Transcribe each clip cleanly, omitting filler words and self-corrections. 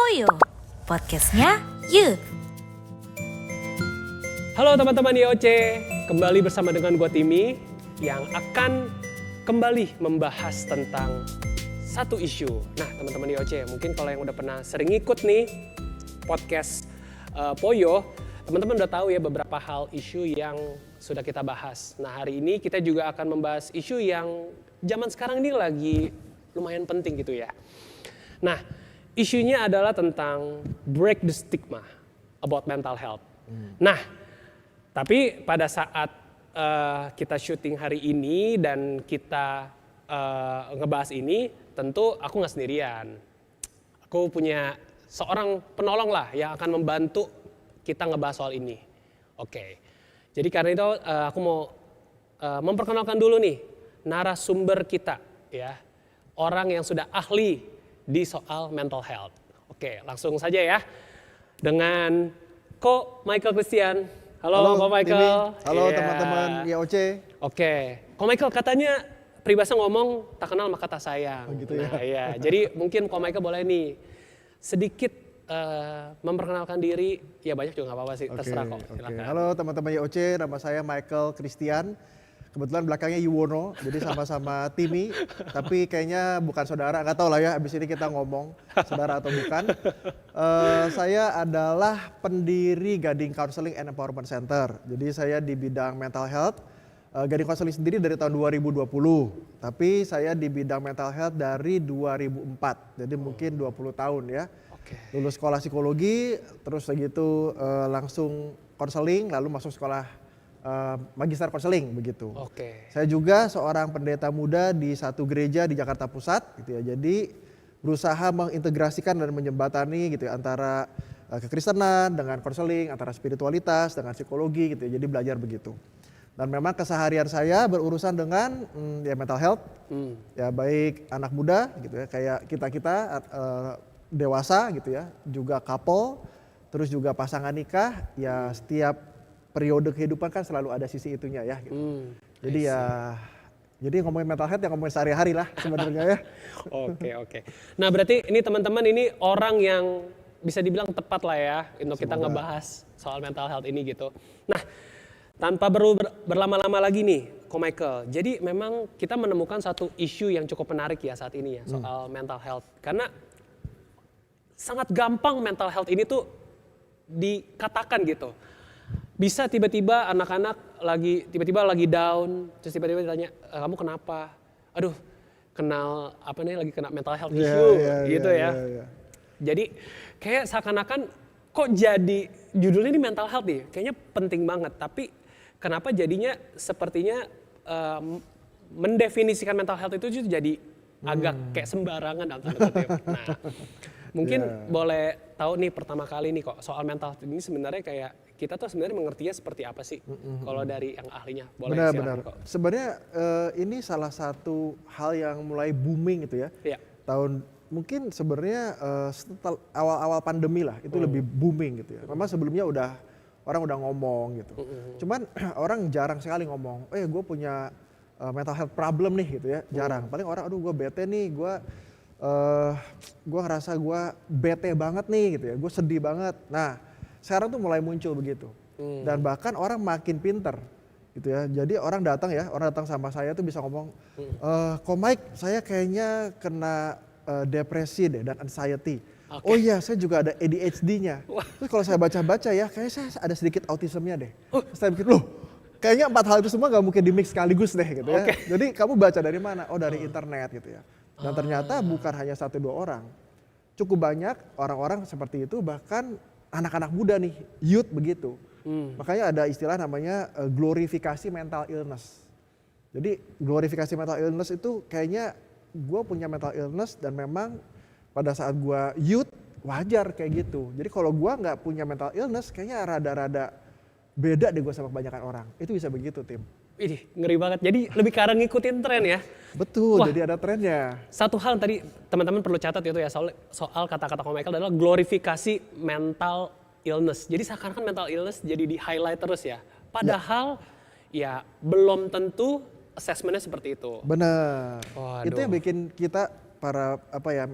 Poyo, podcastnya Youth. Halo teman-teman IOC, kembali bersama dengan gue Timi yang akan kembali membahas tentang satu isu. Nah teman-teman IOC, mungkin kalau yang udah pernah sering ikut nih podcast Poyo, teman-teman udah tahu ya beberapa hal isu yang sudah kita bahas. Nah hari ini kita juga akan membahas isu yang zaman sekarang ini lagi lumayan penting gitu ya. Nah isunya adalah tentang break the stigma about mental health. Nah tapi pada saat kita syuting hari ini dan kita ngebahas ini, tentu aku nggak sendirian. Aku punya seorang penolong lah yang akan membantu kita ngebahas soal ini. Oke, jadi karena itu aku mau memperkenalkan dulu nih narasumber kita ya, orang yang sudah ahli di soal mental health. Oke, langsung saja ya dengan Ko Michael Christian. Halo Ko Michael. Mimi. Halo teman-teman IOC. Oke, Ko Michael katanya peribahasa ngomong tak kenal maka tak sayang. Oh gitu ya. Nah, ya. Jadi mungkin Ko Michael boleh nih sedikit memperkenalkan diri. Ya banyak juga nggak apa-apa sih, terserah kok. Silakan. Halo teman-teman IOC, nama saya Michael Christian. Kebetulan belakangnya Yuwono, jadi sama-sama Timi. Tapi kayaknya bukan saudara, nggak tahu lah ya. Abis ini kita ngomong saudara atau bukan. Saya adalah pendiri Gading Counseling and Empowerment Center. Jadi saya di bidang mental health. Gading Counseling sendiri dari tahun 2020. Tapi saya di bidang mental health dari 2004. Jadi mungkin 20 tahun ya. Lulus sekolah psikologi, terus segitu langsung konseling, lalu masuk sekolah magister konseling begitu. Saya juga seorang pendeta muda di satu gereja di Jakarta Pusat gitu ya. Jadi berusaha mengintegrasikan dan menjembatani gitu ya antara kekristenan dengan konseling, antara spiritualitas dengan psikologi gitu ya. Jadi belajar begitu. Dan memang keseharian saya berurusan dengan ya mental health. Ya baik anak muda gitu ya, kayak kita dewasa gitu ya, juga couple, terus juga pasangan nikah, ya setiap periode kehidupan kan selalu ada sisi itunya ya. Gitu. Jadi ngomongin mental health ya ngomongin sehari-hari lah sebenarnya ya. Oke. Nah berarti ini teman-teman ini orang yang bisa dibilang tepat lah ya untuk kita ngebahas soal mental health ini gitu. Nah tanpa berlama-lama lagi nih Ko Michael. Jadi memang kita menemukan satu isu yang cukup menarik ya saat ini ya soal mental health. Karena sangat gampang mental health ini tuh dikatakan gitu. Bisa tiba-tiba anak-anak tiba-tiba lagi down, terus tiba-tiba ditanya, kamu kenapa? Aduh, lagi kena mental health issue gitu ya. Jadi kayak seakan-akan kok jadi judulnya ini mental health nih, kayaknya penting banget. Tapi kenapa jadinya sepertinya mendefinisikan mental health itu jadi agak kayak sembarangan dalam tanda kutip. Nah, mungkin boleh tahu nih pertama kali nih kok soal mental health ini sebenarnya kayak kita tuh sebenarnya mengertinya seperti apa sih kalau dari yang ahlinya? Boleh silakan kok. Sebenarnya ini salah satu hal yang mulai booming gitu ya. Tahun mungkin sebenarnya setelah awal-awal pandemi lah itu lebih booming gitu ya. Memang sebelumnya orang udah ngomong gitu. Cuman orang jarang sekali ngomong, gue punya mental health problem nih gitu ya. Jarang. Paling orang aduh gue bete nih, gue ngerasa gue bete banget nih gitu ya. Gue sedih banget. Nah sekarang tuh mulai muncul begitu. Dan bahkan orang makin pinter gitu ya. Jadi orang datang sama saya tuh bisa ngomong, Ko Mike saya kayaknya kena depresi deh dan anxiety. Oh iya saya juga ada ADHD-nya. Terus kalau saya baca-baca ya kayaknya saya ada sedikit autismnya deh. Terus saya pikir loh kayaknya 4 hal itu semua gak mungkin di mix sekaligus deh gitu ya. Jadi kamu baca dari mana? Oh dari internet gitu ya. Dan ternyata bukan hanya 1-2 orang. Cukup banyak orang-orang seperti itu, bahkan anak-anak muda nih, youth begitu. Makanya ada istilah namanya glorifikasi mental illness. Jadi glorifikasi mental illness itu kayaknya gue punya mental illness dan memang pada saat gue youth wajar kayak gitu. Jadi kalau gue gak punya mental illness kayaknya rada-rada beda deh gue sama kebanyakan orang. Itu bisa begitu Tim. Ih, ngeri banget. Jadi lebih karena ngikutin tren ya. Betul, jadi ada trennya. Satu hal tadi teman-teman perlu catat itu ya soal kata-kata Ko Michael adalah glorifikasi mental illness. Jadi seakan-akan mental illness jadi di highlight terus ya. Padahal ya belum tentu assessmentnya seperti itu. Benar. Waduh. Itu yang bikin kita para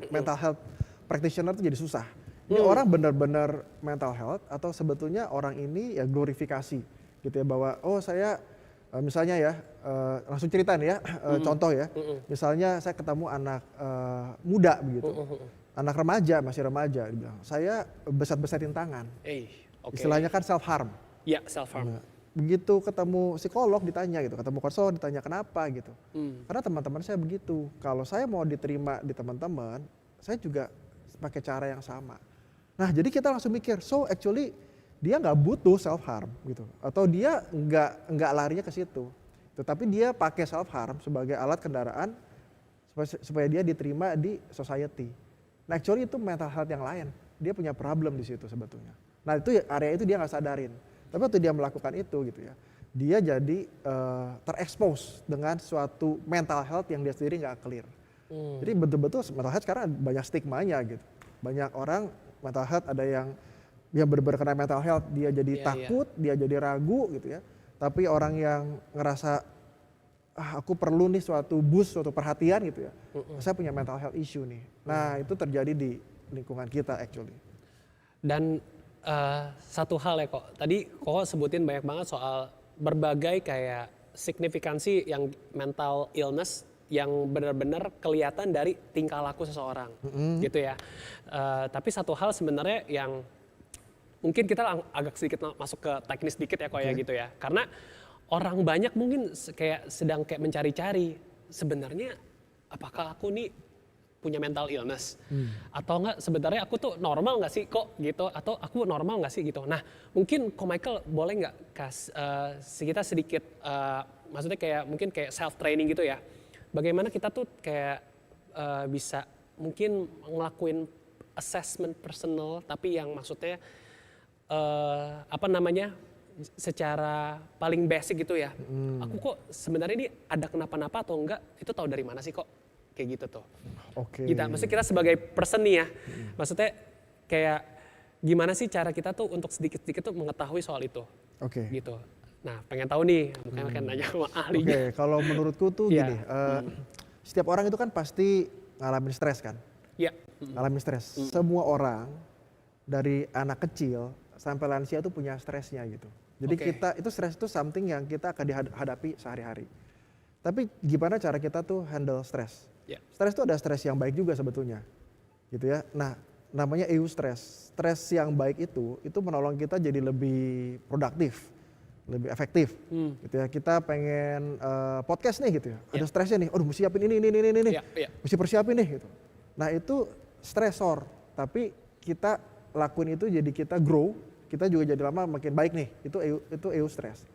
mental health practitioner itu jadi susah. Ini orang benar-benar mental health atau sebetulnya orang ini ya glorifikasi gitu ya, bahwa oh saya misalnya ya langsung cerita nih ya, contoh ya, misalnya saya ketemu anak muda begitu, anak remaja, masih remaja, dibilang saya besar-besarin tangan, istilahnya kan self harm. Ya, self harm. Nah, begitu ketemu psikolog ditanya gitu, ketemu konselor ditanya kenapa gitu. Karena teman-teman saya begitu, kalau saya mau diterima di teman-teman, saya juga pakai cara yang sama. Nah jadi kita langsung mikir, so actually dia nggak butuh self harm gitu, atau dia nggak larinya ke situ, tetapi dia pakai self harm sebagai alat kendaraan supaya dia diterima di society. Nah actually itu mental health yang lain, dia punya problem di situ sebetulnya. Nah itu area itu dia nggak sadarin. Tapi waktu dia melakukan itu gitu ya, dia jadi terekspos dengan suatu mental health yang dia sendiri nggak clear. Jadi betul-betul mental health sekarang banyak stigmanya gitu. Banyak orang mental health ada yang benar-benar kena mental health, dia jadi takut, dia jadi ragu gitu ya. Tapi orang yang ngerasa aku perlu nih suatu boost, suatu perhatian gitu ya. Saya punya mental health issue nih. Nah itu terjadi di lingkungan kita actually. Dan satu hal ya kok, tadi kok sebutin banyak banget soal berbagai kayak signifikansi yang mental illness yang benar-benar kelihatan dari tingkah laku seseorang gitu ya. Tapi satu hal sebenarnya yang mungkin kita agak sedikit masuk ke teknis dikit ya kok ya gitu ya. Karena orang banyak mungkin kayak sedang kayak mencari-cari sebenarnya apakah aku nih punya mental illness atau enggak sebenarnya aku tuh normal nggak sih kok gitu, atau aku normal nggak sih gitu. Nah mungkin Ko Michael boleh nggak kita sedikit maksudnya kayak mungkin kayak self training gitu ya, bagaimana kita tuh kayak bisa mungkin ngelakuin assessment personal tapi yang maksudnya secara paling basic gitu ya. Aku kok sebenarnya ini ada kenapa-napa atau enggak, itu tahu dari mana sih kok? Kayak gitu tuh. Maksudnya kita sebagai person nih ya, maksudnya kayak gimana sih cara kita tuh untuk sedikit-sedikit tuh mengetahui soal itu. Gitu. Nah pengen tahu nih, mungkin nanya sama ahlinya. Kalau menurutku tuh gini, setiap orang itu kan pasti ngalamin stres kan? Iya. Ngalamin stres. Semua orang dari anak kecil sampai lansia tuh punya stresnya gitu. Jadi kita itu stres itu something yang kita akan dihadapi sehari-hari. Tapi gimana cara kita tuh handle stres? Stres itu ada stres yang baik juga sebetulnya, gitu ya. Nah, namanya eustress. Stres yang baik itu menolong kita jadi lebih produktif, lebih efektif, gitu ya. Kita pengen podcast nih, gitu ya. Ada stresnya nih. Aduh, mesti siapin ini, mesti persiapin nih, gitu. Nah, itu stresor. Tapi kita lakuin itu jadi kita grow, kita juga jadi lama makin baik nih. Itu eustress.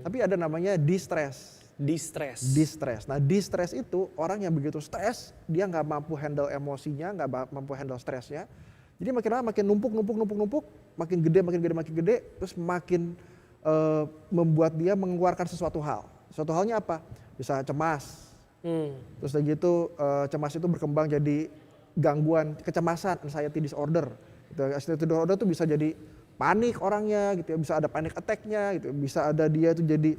Tapi ada namanya distress. Distress. Nah, distress itu orang yang begitu stres, dia nggak mampu handle emosinya, nggak mampu handle stresnya. Jadi makin lama makin numpuk, makin gede, terus makin membuat dia mengeluarkan sesuatu hal. Suatu halnya apa? Bisa cemas. Terus udah gitu cemas itu berkembang jadi gangguan kecemasan, anxiety disorder. Anxiety disorder tuh bisa jadi panik orangnya, gitu ya. Bisa ada panic attack-nya, gitu. Bisa ada dia tuh jadi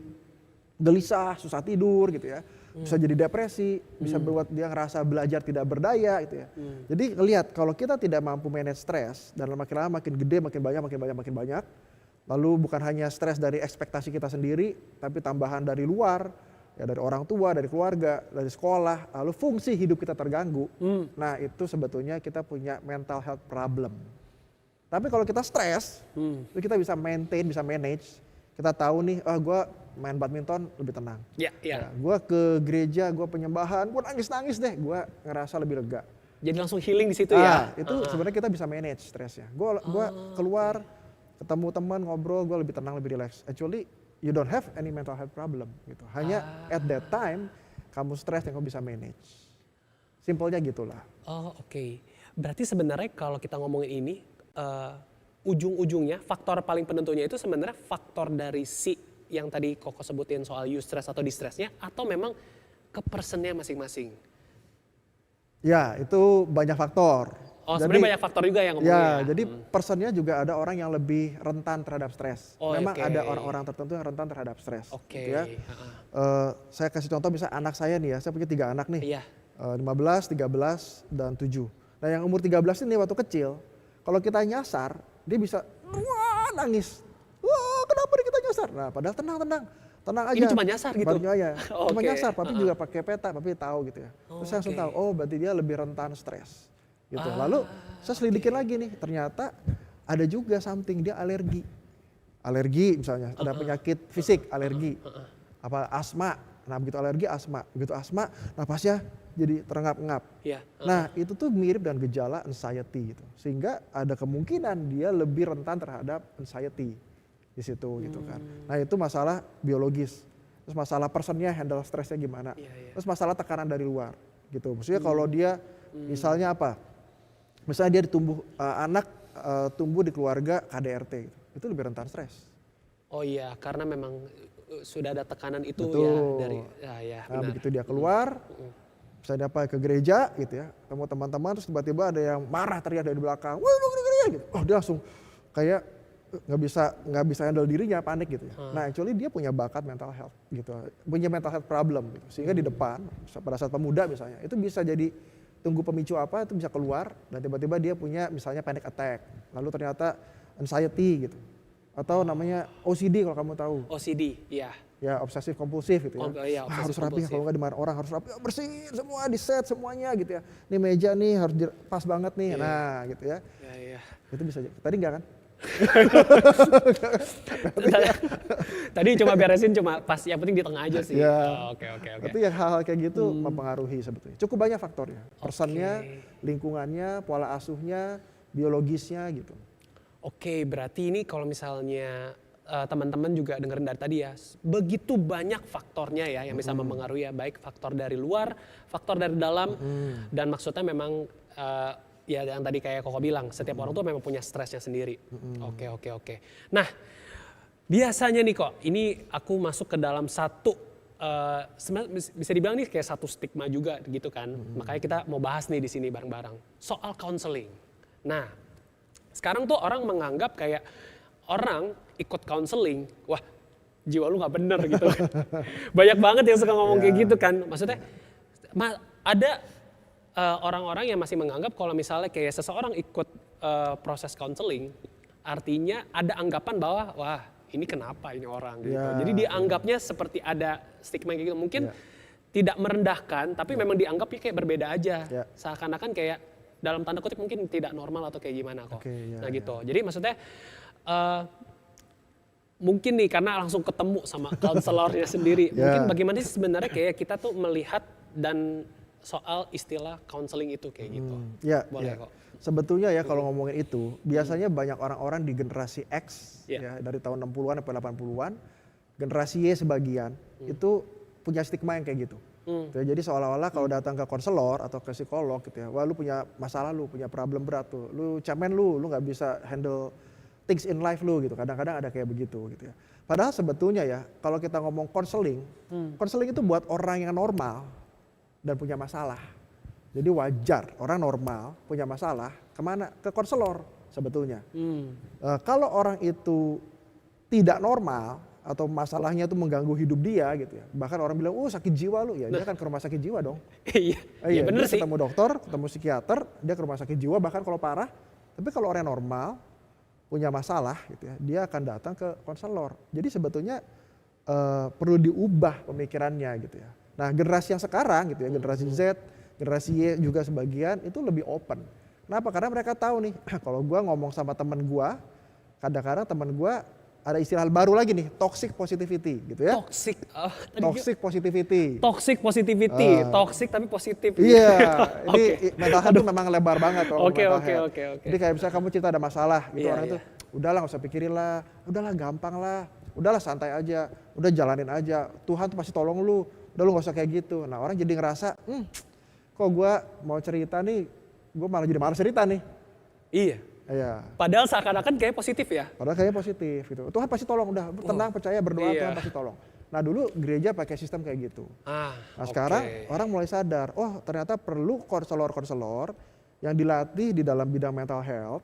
gelisah, susah tidur gitu ya, bisa jadi depresi, bisa buat dia ngerasa belajar tidak berdaya gitu ya. Jadi lihat kalau kita tidak mampu manage stres dan makin lama makin gede, makin banyak, lalu bukan hanya stres dari ekspektasi kita sendiri, tapi tambahan dari luar, ya dari orang tua, dari keluarga, dari sekolah, lalu fungsi hidup kita terganggu. Nah itu sebetulnya kita punya mental health problem. Tapi kalau kita stres, itu kita bisa maintain, bisa manage. Kita tahu nih, gue main badminton lebih tenang. Gue ke gereja, gue penyembahan, gue nangis deh, gue ngerasa lebih lega. Jadi langsung healing di situ ya? Itu sebenarnya kita bisa manage stresnya. Gue keluar, ketemu teman, ngobrol, gue lebih tenang, lebih relax. Actually, you don't have any mental health problem gitu. Hanya at that time, kamu stres yang kamu bisa manage. Simpelnya gitulah. Berarti sebenarnya kalau kita ngomongin ini, ujung-ujungnya faktor paling penentunya itu sebenarnya faktor dari si yang tadi Koko sebutin soal eustress atau distressnya, atau memang ke personnya masing-masing? Ya itu banyak faktor. Sebenarnya banyak faktor juga yang ngomongnya. Jadi personnya juga ada orang yang lebih rentan terhadap stres. Memang ada orang-orang tertentu yang rentan terhadap stres. Gitu ya. Saya kasih contoh misalnya anak saya nih ya, saya punya 3 anak nih. 15, 13, dan 7. Nah yang umur 13 ini waktu kecil, Kalau kita nyasar, dia bisa wah nangis. Wah kenapa nih kita nyasar? Nah padahal tenang aja. Ini cuma nyasar gitu? Baru aja. Cuma Oke. nyasar, tapi juga pakai peta, tapi tahu gitu ya. Terus saya langsung Oke. tahu, oh berarti dia lebih rentan stres. Gitu. Lalu saya selidikin lagi nih, ternyata ada juga something, dia alergi. Alergi misalnya, ada penyakit fisik, alergi. Apa asma. Nah begitu alergi asma, begitu asma napasnya jadi terengap-engap. Iya. Nah itu tuh mirip dengan gejala anxiety gitu. Sehingga ada kemungkinan dia lebih rentan terhadap anxiety di situ gitu kan. Nah itu masalah biologis. Terus masalah personnya handle stresnya gimana. Terus masalah tekanan dari luar gitu. Maksudnya kalau dia misalnya apa? Misalnya dia anak tumbuh di keluarga KDRT gitu. Itu lebih rentan stres. Oh iya, karena memang sudah ada tekanan itu Betul. ya dari ya Nah benar. begitu dia keluar, misalnya apa ke gereja gitu ya, ketemu teman-teman terus tiba-tiba ada yang marah teriak dari belakang, wah lu gereja gitu. Oh dia langsung kayak nggak bisa handle dirinya, panik gitu ya. Nah actually dia punya bakat mental health gitu, punya mental health problem gitu. Sehingga di depan pada saat pemuda misalnya itu bisa jadi tunggu pemicu apa itu bisa keluar dan tiba-tiba dia punya misalnya panic attack, lalu ternyata anxiety gitu. Atau namanya OCD kalau kamu tahu. OCD, ya. Ya obsesif kompulsif gitu ya. Iya, Wah, harus obsesif rapi, kompulsif. kalau nggak dimarahin orang harus rapi, bersihin semua, di set semuanya gitu ya. Ini meja nih harus pas banget nih, nah gitu ya. Ya. Itu bisa jadi. Tadi enggak kan? Tadi cuma beresin cuma pas, yang penting di tengah aja sih. Ya. Oh, Oke. Tapi yang hal-hal kayak gitu mempengaruhi sebetulnya. Cukup banyak faktornya. Personnya, lingkungannya, pola asuhnya, biologisnya gitu. Oke, berarti ini kalau misalnya teman-teman juga dengerin dari tadi ya, begitu banyak faktornya ya yang bisa mempengaruhi ya, baik faktor dari luar, faktor dari dalam, dan maksudnya memang ya yang tadi kayak Koko bilang, setiap orang tuh memang punya stresnya sendiri. Oke. Nah, biasanya nih kok, ini aku masuk ke dalam satu, sebenarnya bisa dibilang nih kayak satu stigma juga gitu kan, makanya kita mau bahas nih di sini bareng-bareng soal counseling. Nah, sekarang tuh orang menganggap kayak orang ikut counseling, wah jiwa lu nggak bener gitu. Banyak banget yang suka ngomong kayak gitu kan. Maksudnya ada orang-orang yang masih menganggap kalau misalnya kayak seseorang ikut proses counseling, artinya ada anggapan bahwa wah ini kenapa ini orang gitu. Jadi dianggapnya seperti ada stigma kayak gitu. Mungkin tidak merendahkan, tapi memang dianggapnya kayak berbeda aja. Seakan-akan kayak dalam tanda kutip mungkin tidak normal atau kayak gimana kok. Nah gitu. Jadi maksudnya mungkin nih karena langsung ketemu sama konselornya sendiri. Mungkin bagaimana sih sebenarnya kayak kita tuh melihat dan soal istilah counseling itu kayak gitu. Boleh kok. Sebetulnya ya kalau ngomongin itu, biasanya banyak orang-orang di generasi X ya dari tahun 60-an sampai 80-an, generasi Y sebagian itu punya stigma yang kayak gitu. Jadi seolah-olah kalau datang ke konselor atau ke psikolog gitu ya, wah lu punya masalah, lu punya problem berat tuh, lu cemen, lu nggak bisa handle things in life lu gitu. Kadang-kadang ada kayak begitu gitu ya. Padahal sebetulnya ya kalau kita ngomong konseling, konseling itu buat orang yang normal dan punya masalah. Jadi wajar orang normal punya masalah kemana? Ke konselor sebetulnya. Kalau orang itu tidak normal atau masalahnya itu mengganggu hidup dia gitu ya. Bahkan orang bilang, oh sakit jiwa lu, ya dia kan ke rumah sakit jiwa dong. Iya bener dia sih. ketemu dokter, ketemu psikiater, dia ke rumah sakit jiwa bahkan kalau parah. Tapi kalau orang normal punya masalah gitu ya, dia akan datang ke konselor. Jadi sebetulnya perlu diubah pemikirannya gitu ya. Nah generasi yang sekarang gitu ya, generasi Z, generasi Y juga sebagian itu lebih open. Kenapa? Karena mereka tahu nih, kalau gua ngomong sama teman gua, kadang-kadang teman gua ada istilah baru lagi nih, toxic positivity gitu ya. Toxic positivity. Toxic positivity, toxic tapi positif. Iya, ini mental health itu memang lebar banget. Oke. Jadi kayak misalnya kamu cerita ada masalah gitu, orang itu udahlah nggak usah pikirin lah, udahlah gampang lah, udahlah santai aja, udah jalanin aja, Tuhan tuh pasti tolong lu, udah lu nggak usah kayak gitu. Nah orang jadi ngerasa, kok gue mau cerita nih, gue malah jadi malas cerita nih. Iya. Padahal seakan-akan kayak positif ya. Padahal kayaknya positif gitu. Tuhan pasti tolong, udah tenang, percaya, berdoa, Tuhan pasti tolong. Nah dulu gereja pakai sistem kayak gitu. Nah sekarang orang mulai sadar, oh ternyata perlu konselor-konselor yang dilatih di dalam bidang mental health,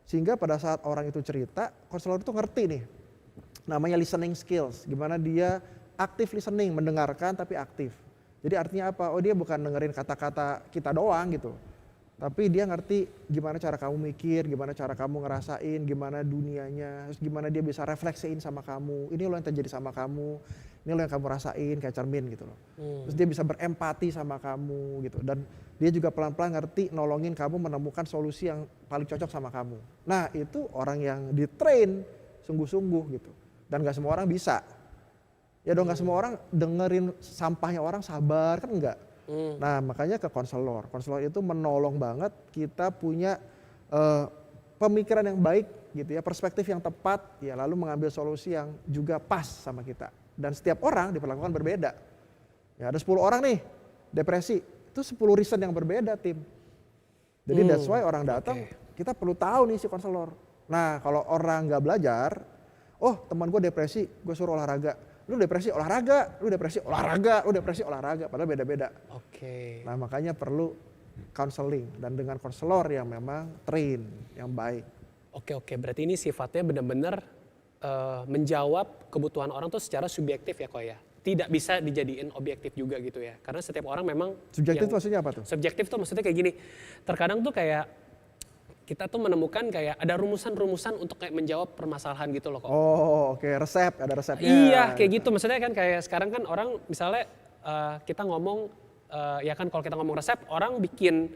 sehingga pada saat orang itu cerita, konselor itu ngerti nih, namanya listening skills, gimana dia aktif listening, mendengarkan tapi aktif. Jadi artinya apa? Oh dia bukan dengerin kata-kata kita doang gitu. Tapi dia ngerti gimana cara kamu mikir, gimana cara kamu ngerasain, gimana dunianya, terus gimana dia bisa refleksiin sama kamu. Ini loh yang terjadi sama kamu, ini loh yang kamu rasain kayak cermin gitu loh. Terus dia bisa berempati sama kamu gitu. Dan dia juga pelan-pelan ngerti nolongin kamu menemukan solusi yang paling cocok sama kamu. Nah itu orang yang di-train sungguh-sungguh gitu. Dan gak semua orang bisa. Ya dong gak semua orang dengerin sampahnya orang sabar, kan enggak. Nah makanya ke konselor. Konselor itu menolong banget kita punya pemikiran yang baik gitu ya, perspektif yang tepat ya, lalu mengambil solusi yang juga pas sama kita. Dan setiap orang diperlakukan berbeda. Ya ada 10 orang nih depresi, itu 10 reason yang berbeda tim. Jadi that's why orang datang, kita perlu tahu nih si konselor. Nah kalau orang nggak belajar, oh teman gue depresi, gue suruh olahraga. Lu depresi olahraga, lu depresi olahraga, lu depresi olahraga, padahal beda-beda. Nah makanya perlu counseling dan dengan konselor yang memang train, yang baik. Oke, berarti ini sifatnya benar-benar menjawab kebutuhan orang tuh secara subjektif ya kok ya. Tidak bisa dijadiin objektif juga gitu ya. Karena setiap orang memang subjektif maksudnya apa tuh? Subjektif tuh maksudnya kayak gini. Terkadang tuh kayak kita tuh menemukan kayak ada rumusan-rumusan untuk kayak menjawab permasalahan gitu loh kok. Oh oke, resep, ada resepnya. Iya kayak gitu, maksudnya kan kayak sekarang kan orang misalnya kita ngomong, ya kan kalau kita ngomong resep, orang bikin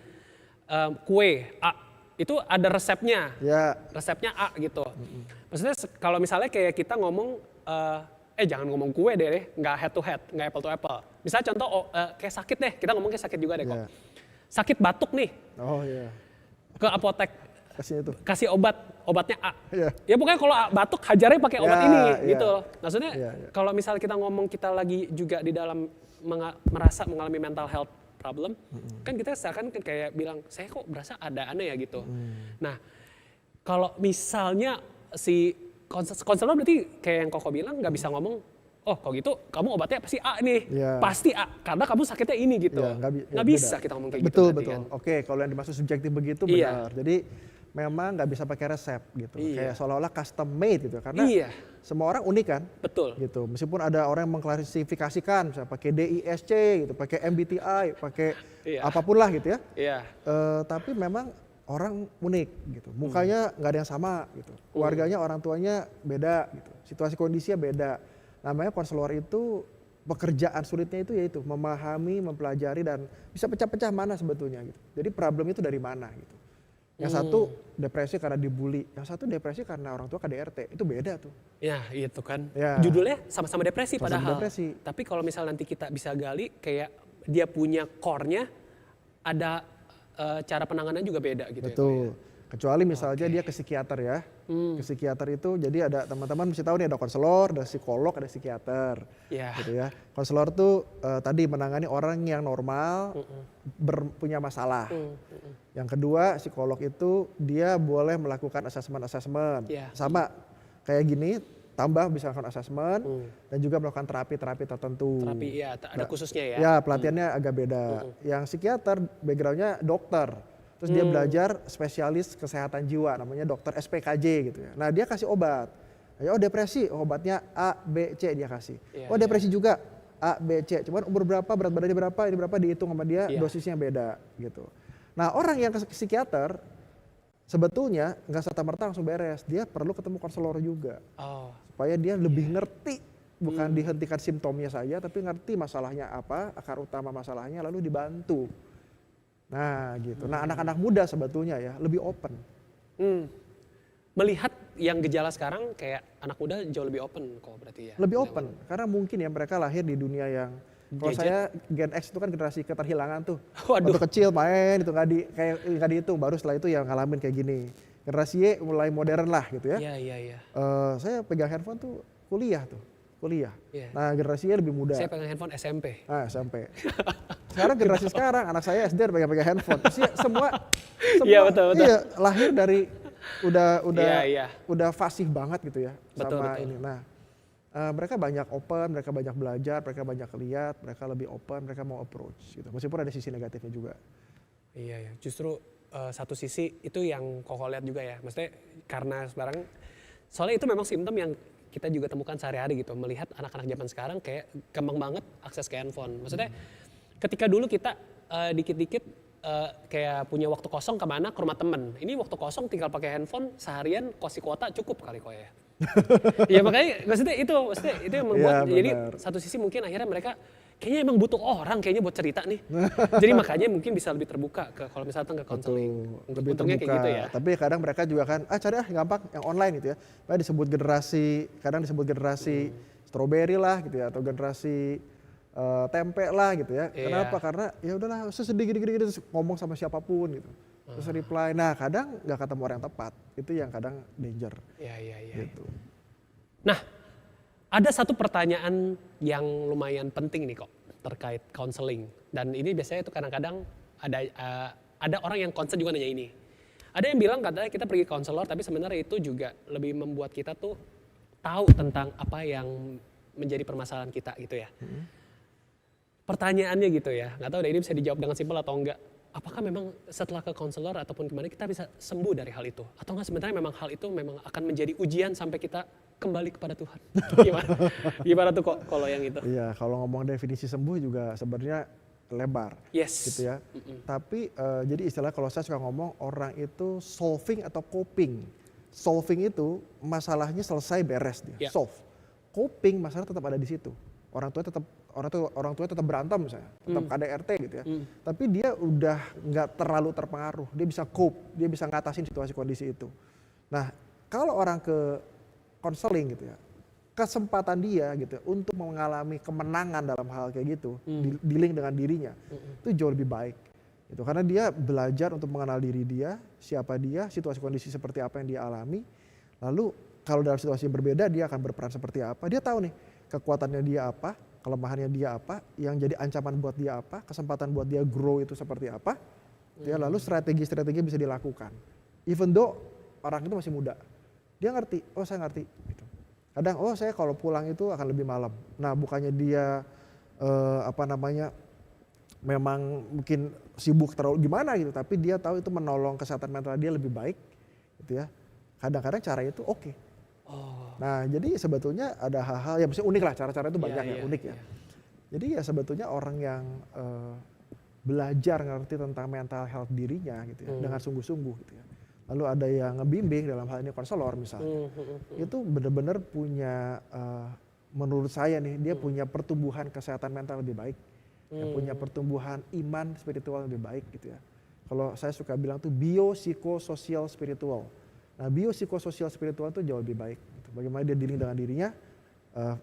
kue A, itu ada resepnya, resepnya A gitu. Maksudnya kalau misalnya kayak kita ngomong, jangan ngomong kue deh, nggak head to head, nggak apple to apple. Misalnya contoh kayak sakit deh, kita ngomong kayak sakit juga deh kok. Sakit batuk nih. Oh iya. Ke apotek kasih obatnya A. Ya pokoknya kalau batuk hajarnya pakai obat ini gitu. Maksudnya kalau misal kita ngomong kita lagi juga di dalam merasa mengalami mental health problem, kan kita seakan kayak bilang saya kok berasa ada aneh ya gitu. Nah kalau misalnya si konselor berarti kayak yang Koko bilang nggak bisa ngomong, oh kalau gitu kamu obatnya pasti A nih, pasti A karena kamu sakitnya ini gitu. Nggak bisa kita ngomong kayak betul, gitu. Betul. Kan. Oke, kalau yang dimaksud subjektif begitu benar. Jadi memang nggak bisa pakai resep gitu. Kayak seolah-olah custom made gitu. Karena semua orang unik kan. Betul. Gitu. Meskipun ada orang yang mengklasifikasikan, misalnya pakai DISC gitu, pakai MBTI, pakai apapun lah gitu ya. Tapi memang orang unik gitu. Mukanya nggak ada yang sama gitu. Keluarganya, orang tuanya beda gitu. Situasi kondisinya beda. Namanya konselor itu pekerjaan sulitnya itu yaitu memahami, mempelajari dan bisa pecah-pecah mana sebetulnya gitu. Jadi problem itu dari mana gitu. Yang satu depresi karena dibully, yang satu depresi karena orang tua KDRT, itu beda tuh. Ya itu kan, judulnya sama-sama depresi padahal. Depresi. Tapi kalau misal nanti kita bisa gali kayak dia punya core-nya, ada cara penanganan juga beda gitu. Betul. Kecuali misalnya dia ke psikiater ya. Ke psikiater itu jadi ada teman-teman mesti tahu nih ada konselor, ada psikolog, ada psikiater. Gitu ya. Konselor tuh tadi menangani orang yang normal punya masalah. Yang kedua psikolog itu dia boleh melakukan asesmen. Sama kayak gini, tambah bisa melakukan asesmen dan juga melakukan terapi-terapi tertentu. Terapi ada khususnya ya. Ya pelatihannya agak beda. Yang psikiater backgroundnya dokter. Terus dia belajar spesialis kesehatan jiwa, namanya dokter SPKJ gitu ya. Nah dia kasih obat. Oh depresi, obatnya A, B, C dia kasih. Oh depresi juga A, B, C. Cuman umur berapa, berat badannya berapa, ini berapa dihitung sama dia, dosisnya beda gitu. Nah orang yang ke psikiater sebetulnya nggak serta-merta langsung beres. Dia perlu ketemu konselor juga. Supaya dia lebih ngerti, bukan dihentikan simptomnya saja, tapi ngerti masalahnya apa, akar utama masalahnya, lalu dibantu. Nah gitu. Nah anak-anak muda sebetulnya ya lebih open. Melihat yang gejala sekarang kayak anak muda jauh lebih open kok berarti ya. Lebih open karena mungkin ya mereka lahir di dunia yang kalau saya Gen X itu kan generasi keterhilangan tuh. Waktu kecil main itu nggak dihitung, baru setelah itu yang ngalamin kayak gini. Generasi Y mulai modern lah gitu ya. Iya. Saya pegang handphone tuh kuliah. Nah generasinya lebih muda. Saya pegang handphone SMP. SMP. Sekarang generasi sekarang anak saya SD pegang handphone. Semua betul. Iya, lahir dari udah fasih banget gitu ya sama ini. Nah mereka banyak open, mereka banyak belajar, mereka banyak lihat, mereka lebih open, mereka mau approach gitu. Meskipun ada sisi negatifnya juga. Iya. Justru satu sisi itu yang Koko lihat juga ya. Maksudnya karena sekarang soalnya itu memang simptom yang kita juga temukan sehari-hari gitu, melihat anak-anak zaman sekarang kayak gampang banget akses ke handphone. Maksudnya ketika dulu kita dikit-dikit kayak punya waktu kosong kemana, ke rumah temen. Ini waktu kosong tinggal pakai handphone seharian kosi kuota cukup kali kok ya. Ya makanya maksudnya itu yang membuat Iya, jadi benar. satu sisi mungkin akhirnya mereka kayaknya emang butuh orang kayaknya buat cerita nih. Jadi makanya mungkin bisa lebih terbuka ke kalau misalnya ke konseling. Lebih Untungnya terbuka. kayak gitu ya. Tapi kadang mereka juga kan, cari gampang yang online gitu ya. Makanya kadang disebut generasi strawberry lah gitu ya, atau generasi tempe lah gitu ya. Iya. Kenapa? Karena ya udahlah, sedih gini-gini terus ngomong sama siapapun gitu. Terus reply. Nah kadang nggak ketemu orang yang tepat. Itu yang kadang danger. Iya. Gitu. Nah, ada satu pertanyaan yang lumayan penting nih kok terkait counseling. Dan ini biasanya itu kadang-kadang ada orang yang concern juga nanya ini. Ada yang bilang katanya kita pergi konselor tapi sebenarnya itu juga lebih membuat kita tuh tahu tentang apa yang menjadi permasalahan kita gitu ya. Pertanyaannya gitu ya, nggak tahu deh ini bisa dijawab dengan simpel atau enggak. Apakah memang setelah ke konselor ataupun kemana kita bisa sembuh dari hal itu? Atau enggak sebenarnya memang hal itu memang akan menjadi ujian sampai kita kembali kepada Tuhan? Gimana tuh kok kalau yang itu? Iya, kalau ngomong definisi sembuh juga sebenarnya lebar. Yes. Gitu ya. Tapi jadi istilah kalau saya suka ngomong orang itu solving atau coping. Solving itu masalahnya selesai beres dia, Yeah. solve. Coping masalah tetap ada di situ. Orang tua tetap berantem misalnya, tetap KDRT gitu ya. Tapi dia udah nggak terlalu terpengaruh, dia bisa cope, dia bisa ngatasin situasi kondisi itu. Nah, kalau orang ke konseling gitu ya, kesempatan dia gitu untuk mengalami kemenangan dalam hal kayak gitu, dealing dengan dirinya, itu jauh lebih baik. Gitu. Karena dia belajar untuk mengenal diri dia, siapa dia, situasi kondisi seperti apa yang dia alami. Lalu kalau dalam situasi yang berbeda dia akan berperan seperti apa. Dia tahu nih kekuatannya dia apa, kelemahannya dia apa, yang jadi ancaman buat dia apa, kesempatan buat dia grow itu seperti apa. Ya, lalu strategi-strategi bisa dilakukan. Even though orang itu masih muda. Dia ngerti, oh saya ngerti. Gitu. Kadang, oh saya kalau pulang itu akan lebih malam. Nah bukannya dia memang mungkin sibuk terlalu gimana gitu, tapi dia tahu itu menolong kesehatan mental dia lebih baik, gitu ya. Kadang-kadang caranya itu oke. Nah jadi sebetulnya ada hal-hal yang unik lah, cara-cara itu banyak yang unik ya. Jadi ya sebetulnya orang yang belajar ngerti tentang mental health dirinya gitu ya, dengan sungguh-sungguh gitu ya. Lalu ada yang ngebimbing dalam hal ini konselor misalnya, itu benar-benar punya, menurut saya nih dia punya pertumbuhan kesehatan mental lebih baik. Yang punya pertumbuhan iman spiritual lebih baik gitu ya. Kalau saya suka bilang tuh biopsikososial spiritual. Nah biopsikososial spiritual itu jauh lebih baik. Gitu. Bagaimana dia dealing dengan dirinya,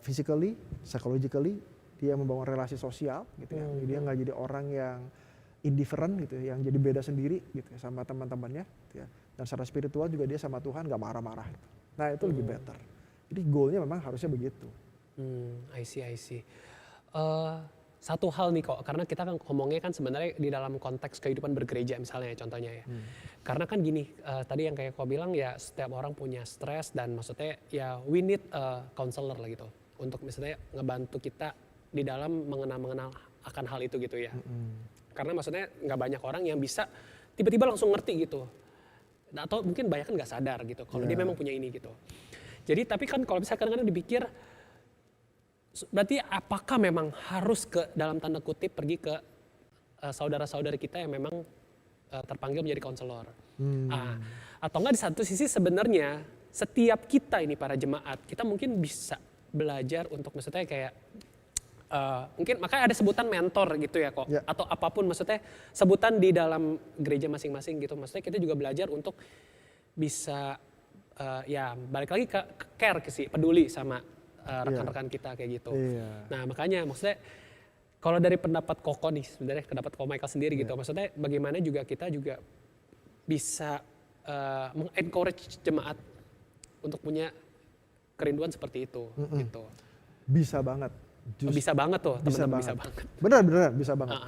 physically, psychologically, dia membangun relasi sosial gitu ya. Dia nggak jadi orang yang indifferent gitu ya, yang jadi beda sendiri gitu ya sama teman-temannya gitu ya. Dan secara spiritual juga dia sama Tuhan nggak marah-marah gitu. Nah itu lebih better. Jadi goalnya memang harusnya begitu. I see. Satu hal nih kok, karena kita kan ngomongnya kan sebenarnya di dalam konteks kehidupan bergereja misalnya contohnya ya. Karena kan gini, tadi yang kayak kau bilang ya setiap orang punya stres dan maksudnya ya we need a counselor lah gitu. Untuk misalnya ngebantu kita di dalam mengenal akan hal itu gitu ya. Karena maksudnya nggak banyak orang yang bisa tiba-tiba langsung ngerti gitu. Atau mungkin banyak kan nggak sadar gitu kalau dia memang punya ini gitu. Jadi tapi kan kalau misalnya kadang-kadang dipikir, berarti apakah memang harus ke dalam tanda kutip pergi ke saudara-saudara kita yang memang terpanggil menjadi konselor? Atau enggak di satu sisi sebenarnya setiap kita ini para jemaat kita mungkin bisa belajar untuk maksudnya kayak mungkin makanya ada sebutan mentor gitu ya kok, atau apapun maksudnya sebutan di dalam gereja masing-masing gitu, maksudnya kita juga belajar untuk bisa ya balik lagi ke care sih, peduli sama rekan-rekan kita kayak gitu. Nah makanya maksudnya kalau dari pendapat Koko nih sebenarnya pendapat Ko Michael sendiri gitu, maksudnya bagaimana juga kita juga bisa mengencourage jemaat untuk punya kerinduan seperti itu gitu. Bisa banget. Bisa banget tuh teman-teman, bisa banget. Benar bisa banget.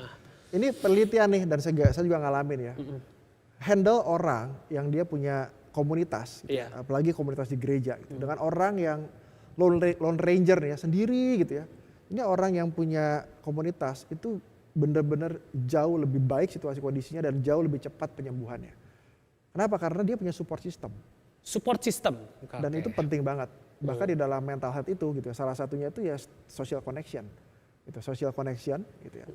Ini penelitian nih dan saya juga ngalamin ya. Handle orang yang dia punya komunitas, gitu, apalagi komunitas di gereja gitu, dengan orang yang lone ranger nih ya, sendiri gitu ya. Ini orang yang punya komunitas itu benar-benar jauh lebih baik situasi kondisinya dan jauh lebih cepat penyembuhannya. Kenapa? Karena dia punya support system. Support system. Dan itu penting banget. Bahkan di dalam mental health itu gitu ya, salah satunya itu ya social connection. Gitu, social connection gitu ya.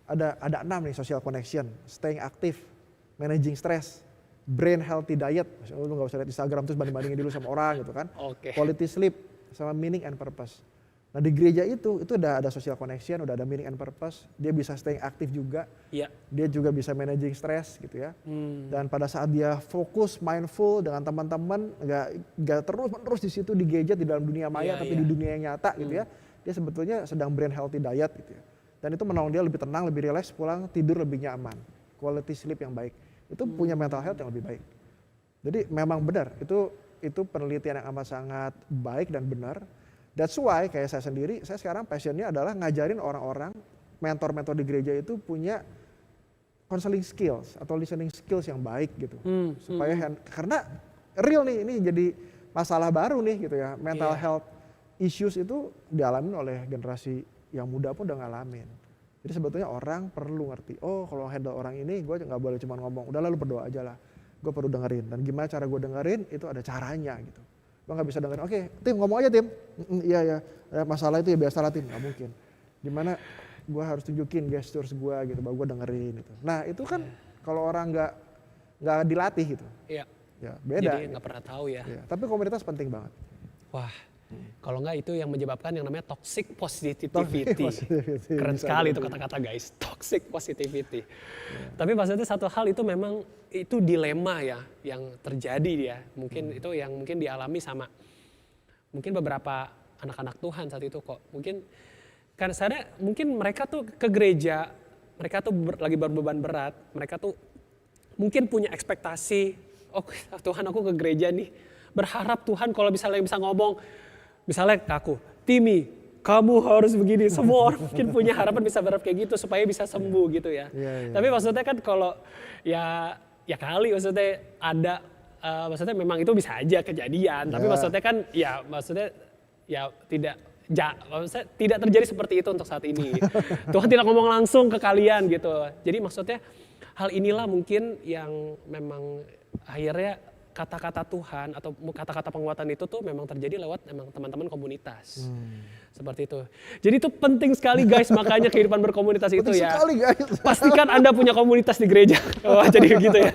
Ada 6 nih: social connection, staying active, managing stress, brain healthy diet. Lu nggak usah lihat Instagram terus banding-bandingin dulu sama orang gitu kan. Oke. Quality sleep, sama meaning and purpose. Nah di gereja itu udah ada social connection, udah ada meaning and purpose. Dia bisa staying active juga. Iya. Dia juga bisa managing stress gitu ya. Dan pada saat dia fokus, mindful dengan teman-teman, nggak terus di situ di gadget di dalam dunia maya, tapi di dunia yang nyata gitu ya. Dia sebetulnya sedang brain healthy diet gitu ya. Dan itu menolong dia lebih tenang, lebih rileks, pulang tidur lebih nyaman. Quality sleep yang baik. Itu punya mental health yang lebih baik. Jadi memang benar, itu penelitian yang amat sangat baik dan benar. That's why kayak saya sendiri, saya sekarang passionnya adalah ngajarin orang-orang, mentor-mentor di gereja itu punya counseling skills atau listening skills yang baik gitu. Supaya karena real nih, ini jadi masalah baru nih gitu ya. Mental health issues itu dialami oleh generasi yang muda pun udah ngalamin. Jadi sebetulnya orang perlu ngerti, oh kalau handle orang ini gue nggak boleh cuma ngomong, udah lalu berdoa aja lah. Gue perlu dengerin, dan gimana cara gue dengerin itu ada caranya gitu. Gue nggak bisa dengerin, oke Tim ngomong aja Tim, iya ya masalah itu ya biasalah Tim, nggak mungkin. Dimana gue harus tunjukin gestures gue gitu, bahwa gue dengerin gitu. Nah itu kan kalau orang nggak dilatih gitu, Iya. ya beda. Jadi nggak pernah tahu ya. Ya, tapi komunitas penting banget. Wah, kalau nggak itu yang menyebabkan yang namanya toxic positivity. Positivity. Keren Bisa sekali jadi. itu kata-kata guys, toxic positivity. Tapi maksudnya satu hal itu memang itu dilema ya yang terjadi dia. Mungkin itu yang mungkin dialami sama mungkin beberapa anak-anak Tuhan saat itu kok. Mungkin karena saya mungkin mereka tuh ke gereja, mereka tuh lagi berbeban berat, mereka tuh mungkin punya ekspektasi, oh Tuhan aku ke gereja nih, berharap Tuhan kalau misalnya bisa ngomong, misalnya ke aku, Timi, kamu harus begini. Semua orang mungkin punya harapan bisa berharap kayak gitu supaya bisa sembuh gitu ya. Tapi maksudnya kan kalau ya kali maksudnya ada, maksudnya memang itu bisa aja kejadian. Tapi maksudnya kan ya maksudnya ya maksudnya tidak terjadi seperti itu untuk saat ini. Tuhan tidak ngomong langsung ke kalian gitu. Jadi maksudnya hal inilah mungkin yang memang akhirnya kata-kata Tuhan atau kata-kata penguatan itu tuh memang terjadi lewat emang teman-teman komunitas. Seperti itu. Jadi itu penting sekali guys, makanya kehidupan berkomunitas itu ya. Sekali, guys. Pastikan Anda punya komunitas di gereja. Wah, jadi gitu ya.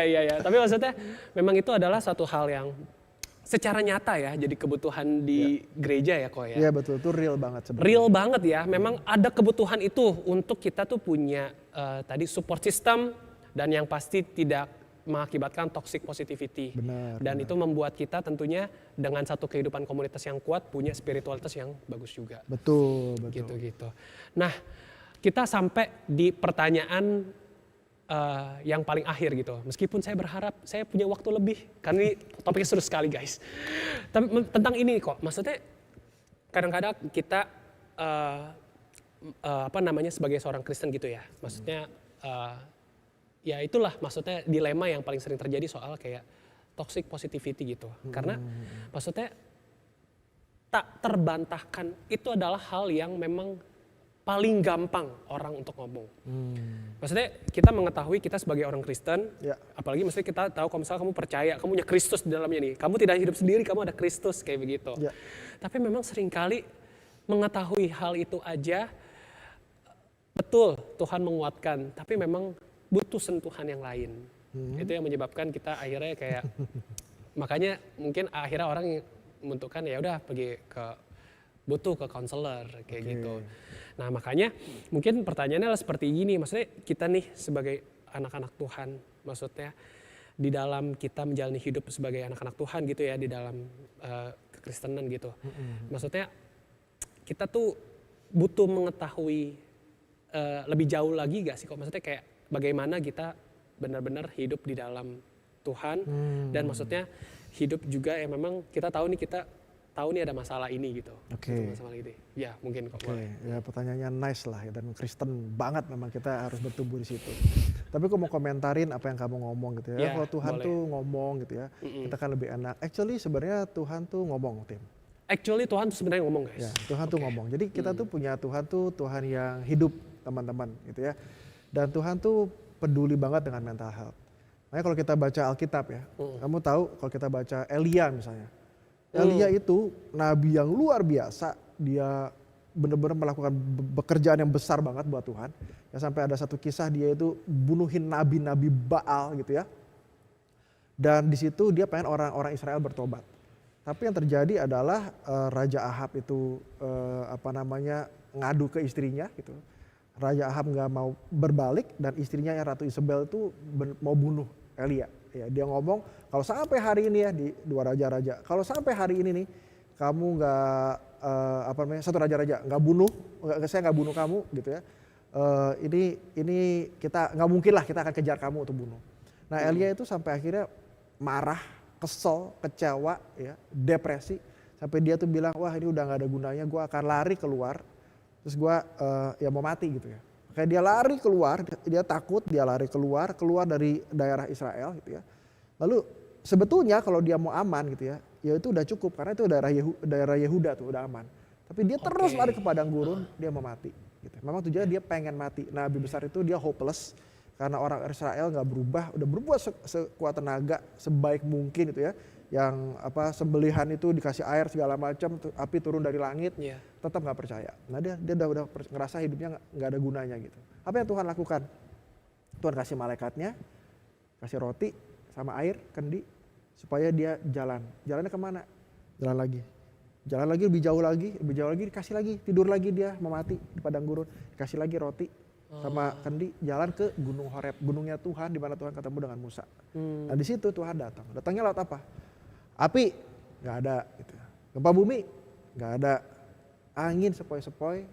Iya. Tapi maksudnya memang itu adalah satu hal yang secara nyata ya, jadi kebutuhan di gereja ya kok ya. Iya betul, itu real banget sebenarnya. Real banget ya, memang ada kebutuhan itu untuk kita tuh punya tadi support system dan yang pasti tidak mengakibatkan toxic positivity. Dan itu membuat kita tentunya dengan satu kehidupan komunitas yang kuat punya spiritualitas yang bagus juga. Betul. Gitu. Nah, kita sampai di pertanyaan yang paling akhir gitu. Meskipun saya berharap saya punya waktu lebih, karena ini topiknya seru sekali guys. Tapi tentang ini kok, maksudnya kadang-kadang kita sebagai seorang Kristen gitu ya. Maksudnya ya itulah maksudnya dilema yang paling sering terjadi soal kayak toxic positivity gitu. Karena maksudnya tak terbantahkan itu adalah hal yang memang paling gampang orang untuk ngomong. Maksudnya kita mengetahui kita sebagai orang Kristen, apalagi maksudnya kita tahu kalau misalnya kamu percaya, kamu punya Kristus di dalamnya nih. Kamu tidak hidup sendiri, kamu ada Kristus kayak begitu. Tapi memang seringkali mengetahui hal itu aja, betul Tuhan menguatkan, tapi memang butuh sentuhan yang lain. Itu yang menyebabkan kita akhirnya kayak makanya mungkin akhirnya orang membentukkan ya udah pergi butuh ke konselor kayak gitu. Nah makanya mungkin pertanyaannya adalah seperti ini, maksudnya kita nih sebagai anak-anak Tuhan, maksudnya di dalam kita menjalani hidup sebagai anak-anak Tuhan gitu ya, di dalam kekristenan gitu. Maksudnya kita tuh butuh mengetahui lebih jauh lagi gak sih kok, maksudnya kayak bagaimana kita benar-benar hidup di dalam Tuhan dan maksudnya hidup juga yang memang kita tahu nih ada masalah ini gitu. Masalah ini. Ya mungkin kok. Ya pertanyaannya nice lah ya, dan Kristen banget memang kita harus bertumbuh di situ. Tapi aku mau komentarin apa yang kamu ngomong gitu ya. Kalau Tuhan tuh ngomong gitu ya, kita kan lebih enak. Actually sebenarnya Tuhan tuh ngomong, Tim. Actually Tuhan tuh sebenarnya ngomong guys. Ya, Tuhan tuh ngomong. Jadi kita tuh punya Tuhan tuh Tuhan yang hidup, teman-teman gitu ya. Dan Tuhan tuh peduli banget dengan mental health. Makanya kalau kita baca Alkitab ya, kamu tahu kalau kita baca Elia misalnya. Elia itu nabi yang luar biasa, dia benar-benar melakukan pekerjaan yang besar banget buat Tuhan. Ya sampai ada satu kisah dia itu bunuhin nabi-nabi Baal gitu ya. Dan di situ dia pengen orang-orang Israel bertobat. Tapi yang terjadi adalah Raja Ahab itu ngadu ke istrinya gitu. Raja Ahab nggak mau berbalik dan istrinya yang Ratu Isabel itu mau bunuh Elia. Ya, dia ngomong kalau sampai hari ini ya di 2 raja-raja, kalau sampai hari ini nih kamu nggak satu raja-raja nggak bunuh, saya nggak bunuh kamu gitu ya. Ini kita nggak mungkin lah kita akan kejar kamu untuk bunuh. Nah Elia itu sampai akhirnya marah, kesel, kecewa, ya, depresi sampai dia tuh bilang wah ini udah nggak ada gunanya, gue akan lari keluar, terus gue mau mati gitu ya. Kayak dia lari keluar, dia takut, dia lari keluar dari daerah Israel gitu ya. Lalu sebetulnya kalau dia mau aman gitu ya itu udah cukup karena itu daerah Yehuda tuh udah aman. Tapi dia terus lari ke padang gurun, dia mau mati. Gitu. Memang tujuannya dia pengen mati. Nabi besar itu dia hopeless karena orang Israel nggak berubah, udah berbuat sekuat tenaga sebaik mungkin itu ya. Yang sembelihan itu dikasih air segala macam, api turun dari langit, tetap nggak percaya. Nah dia udah ngerasa hidupnya nggak ada gunanya gitu. Apa yang Tuhan lakukan? Tuhan kasih malaikatnya, kasih roti sama air, kendi, supaya dia jalan. Jalannya kemana? Jalan lagi lebih jauh lagi, dikasih lagi, tidur lagi dia mau mati di padang gurun, dikasih lagi roti sama kendi, jalan ke Gunung Horeb, gunungnya Tuhan di mana Tuhan ketemu dengan Musa. Nah di situ Tuhan datang. Datangnya lewat apa? Api nggak ada, gitu. Gempa bumi nggak ada, angin sepoi-sepoi,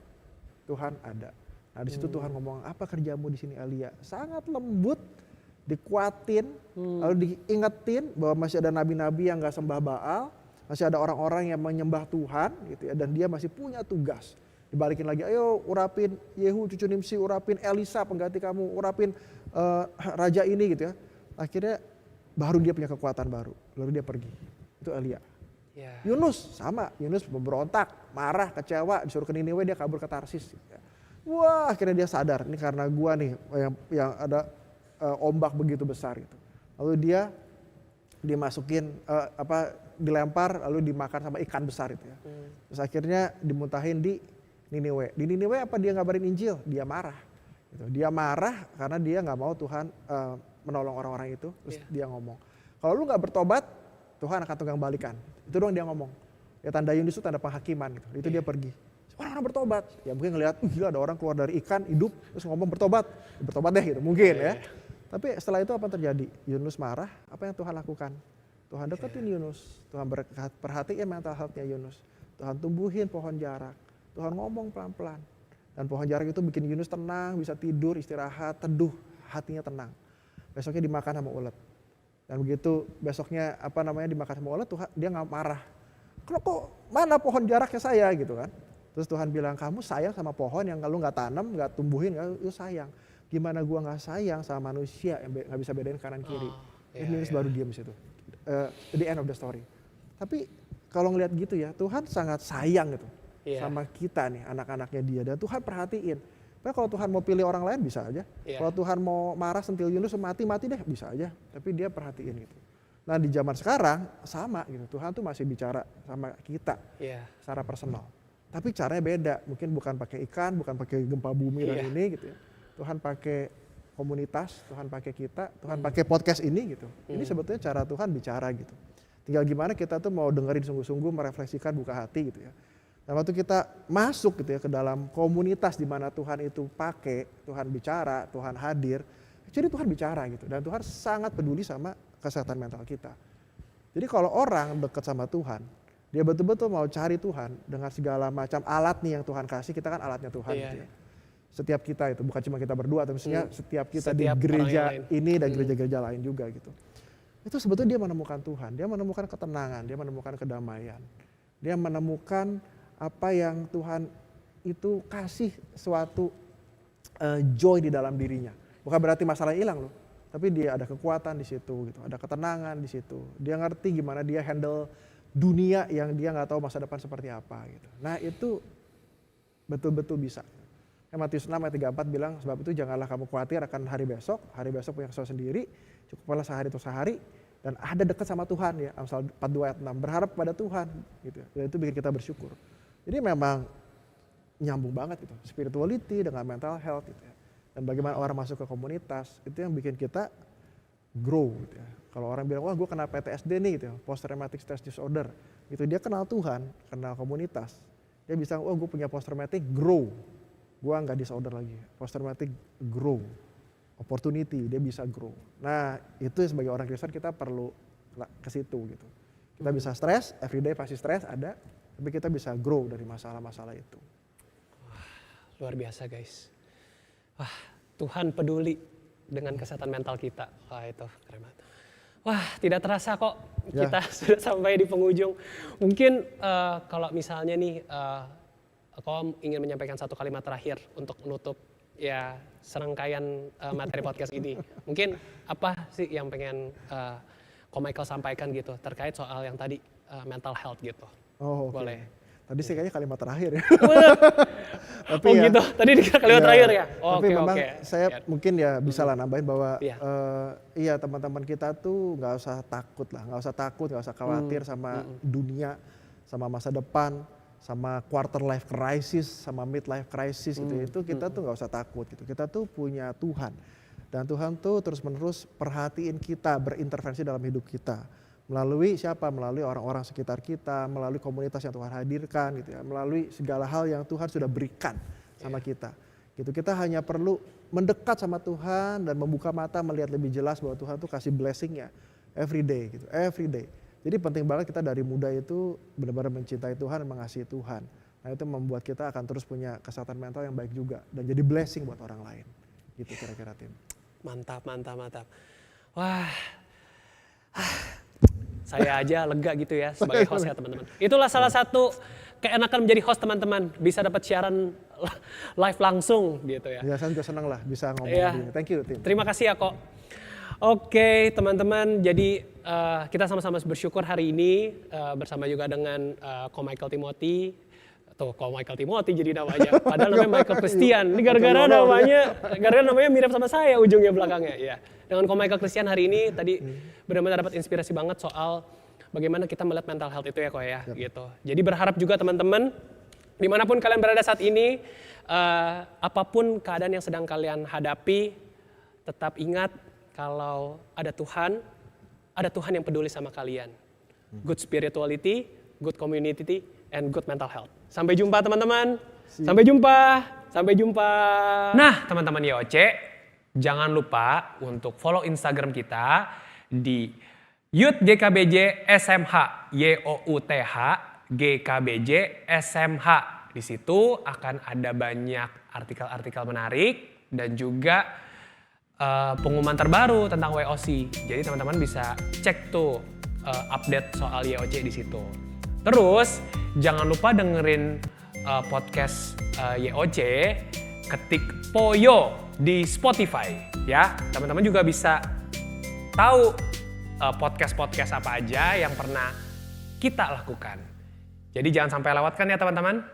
Tuhan ada. Nah di situ Tuhan ngomong apa kerjamu di sini Elia? Sangat lembut, dikuatin, lalu diingetin bahwa masih ada nabi-nabi yang nggak sembah Baal, masih ada orang-orang yang menyembah Tuhan, gitu ya, dan dia masih punya tugas. Dibalikin lagi, ayo urapin Yehu cucu Nimsi, urapin Elisa pengganti kamu, urapin raja ini gitu ya. Akhirnya baru dia punya kekuatan baru, lalu dia pergi. Itu Elia. Yunus sama, Yunus memberontak, marah, kecewa, disuruh ke Niniwe, dia kabur ke Tarsis. Wah akhirnya dia sadar, ini karena gua nih yang ada ombak begitu besar gitu. Lalu dia dimasukin dilempar lalu dimakan sama ikan besar itu ya. Terus akhirnya dimuntahin di Niniwe. Di Niniwe apa dia ngabarin Injil? Dia marah. Gitu. Dia marah karena dia nggak mau Tuhan menolong orang-orang itu. Terus dia ngomong, kalau lu nggak bertobat, Tuhan akan tunggang balikan. Itu doang dia ngomong. Ya tanda Yunus itu tanda penghakiman gitu. Itu dia pergi. Orang-orang bertobat. Ya mungkin ngelihat, gila ada orang keluar dari ikan hidup terus ngomong bertobat deh gitu. Mungkin ya. Tapi setelah itu apa yang terjadi? Yunus marah. Apa yang Tuhan lakukan? Tuhan deketin Yunus. Tuhan perhatiin mental health-nya Yunus. Tuhan tumbuhin pohon jarak. Tuhan ngomong pelan-pelan. Dan pohon jarak itu bikin Yunus tenang, bisa tidur, istirahat, teduh, hatinya tenang. Besoknya dimakan sama ulet. Dan begitu besoknya dimakan sama ulet, Tuhan dia nggak marah. Kok mana pohon jaraknya saya gitu kan? Terus Tuhan bilang kamu sayang sama pohon yang kalau nggak tanam, nggak tumbuhin, lu sayang. Gimana gua nggak sayang sama manusia yang nggak bisa bedain kanan kiri? Yunus baru diam di situ. The end of the story. Tapi kalau ngelihat gitu ya, Tuhan sangat sayang gitu sama kita nih, anak-anaknya dia. Dan Tuhan perhatiin. Kalau Tuhan mau pilih orang lain bisa aja. Kalau Tuhan mau marah sentil Yunus mati deh bisa aja. Tapi dia perhatiin gitu. Nah di zaman sekarang sama gitu. Tuhan tuh masih bicara sama kita secara personal. Tapi caranya beda. Mungkin bukan pakai ikan, bukan pakai gempa bumi dan ini gitu ya. Tuhan pakai komunitas, Tuhan pakai kita, Tuhan pakai podcast ini gitu. Ini sebetulnya cara Tuhan bicara gitu. Tinggal gimana kita tuh mau dengerin sungguh-sungguh, merefleksikan, buka hati gitu ya. Dan waktu kita masuk gitu ya ke dalam komunitas di mana Tuhan itu pakai, Tuhan bicara, Tuhan hadir, jadi Tuhan bicara gitu. Dan Tuhan sangat peduli sama kesehatan mental kita. Jadi kalau orang dekat sama Tuhan, dia betul-betul mau cari Tuhan dengan segala macam alat nih yang Tuhan kasih, kita kan alatnya Tuhan gitu ya. Setiap kita itu, bukan cuma kita berdua, tapi maksudnya setiap kita di gereja ini dan gereja-gereja lain juga gitu. Itu sebetulnya dia menemukan Tuhan, dia menemukan ketenangan, dia menemukan kedamaian. Dia menemukan apa yang Tuhan itu kasih suatu joy di dalam dirinya. Bukan berarti masalah hilang loh, tapi dia ada kekuatan di situ gitu, ada ketenangan di situ. Dia ngerti gimana dia handle dunia yang dia nggak tahu masa depan seperti apa gitu. Nah itu betul-betul bisa. Matius 6 ayat 34 bilang, sebab itu janganlah kamu khawatir akan hari besok punya kesalahan sendiri, cukuplah sehari untuk sehari, dan ada dekat sama Tuhan ya, Amsal 42 ayat 6, berharap pada Tuhan gitu. Dan itu bikin kita bersyukur. Jadi memang nyambung banget gitu. Spirituality dengan mental health gitu ya. Dan bagaimana orang masuk ke komunitas, itu yang bikin kita grow gitu ya. Kalau orang bilang, wah gue kena PTSD nih gitu ya, Post Traumatic Stress Disorder. Gitu, dia kenal Tuhan, kenal komunitas. Dia bisa, oh gue punya post traumatic, grow. Gue nggak disorder lagi. Post traumatic, grow. Opportunity, dia bisa grow. Nah itu sebagai orang Kristen kita perlu ke situ gitu. Kita bisa stres, everyday pasti stres ada, tapi kita bisa grow dari masalah-masalah itu. Luar biasa guys. Wah, Tuhan peduli dengan kesehatan mental kita. Wah itu keren banget. Wah, tidak terasa kok kita sudah sampai di penghujung. Mungkin kalau misalnya nih, kau ingin menyampaikan satu kalimat terakhir untuk menutup ya serangkaian materi podcast ini. Mungkin apa sih yang pengen Ko Michael sampaikan gitu terkait soal yang tadi mental health gitu. Oh, okay. Boleh. Tadi sih kayaknya kalimat terakhir ya. Tapi oh gitu, tadi dikira kalimat terakhir ya? Oh, tapi memang okay. saya mungkin ya bisa lah nambahin bahwa iya. Teman-teman kita tuh nggak usah takut lah, nggak usah khawatir sama dunia, sama masa depan, sama quarter life crisis, sama mid life crisis gitu. Itu kita tuh nggak usah takut gitu. Kita tuh punya Tuhan. Dan Tuhan tuh terus-menerus perhatiin kita, berintervensi dalam hidup kita. Melalui siapa? Melalui orang-orang sekitar kita, melalui komunitas yang Tuhan hadirkan gitu ya, melalui segala hal yang Tuhan sudah berikan sama kita. Gitu, kita hanya perlu mendekat sama Tuhan dan membuka mata melihat lebih jelas bahwa Tuhan tuh kasih blessing-nya every day gitu, every day. Jadi penting banget kita dari muda itu benar-benar mencintai Tuhan dan mengasihi Tuhan. Nah itu membuat kita akan terus punya kesehatan mental yang baik juga dan jadi blessing buat orang lain. Gitu kira-kira Tim. Mantap. Wah. Saya aja lega gitu ya sebagai host ya teman-teman. Itulah salah satu keenakan menjadi host teman-teman. Bisa dapat siaran live langsung gitu ya. Ya saya juga senang lah bisa ngomong gini. Thank you Tim. Terima kasih ya kok. Oke teman-teman, jadi kita sama-sama bersyukur hari ini bersama juga dengan Ko Michael Timothy. Tuh, Ko Michael Timothy jadi namanya. Padahal namanya Michael Christian. Ini gara-gara namanya mirip sama saya ujungnya belakangnya. Ya. Dengan Ko Michael Christian hari ini tadi benar-benar dapat inspirasi banget soal bagaimana kita melihat mental health itu ya Ko ya. Gitu. Jadi berharap juga teman-teman dimanapun kalian berada saat ini, apapun keadaan yang sedang kalian hadapi, tetap ingat kalau ada Tuhan yang peduli sama kalian. Good spirituality, good community, and good mental health. Sampai jumpa teman-teman. Sampai jumpa. Nah teman-teman YOC, jangan lupa untuk follow Instagram kita di Youth GKBJ SMH, YOUTH GKBJ SMH. Di situ akan ada banyak artikel-artikel menarik dan juga pengumuman terbaru tentang WOC. Jadi teman-teman bisa cek tuh update soal YOC di situ. Terus jangan lupa dengerin podcast YOC, ketik Poyo di Spotify ya. Teman-teman juga bisa tahu podcast-podcast apa aja yang pernah kita lakukan. Jadi jangan sampai lewatkan ya teman-teman.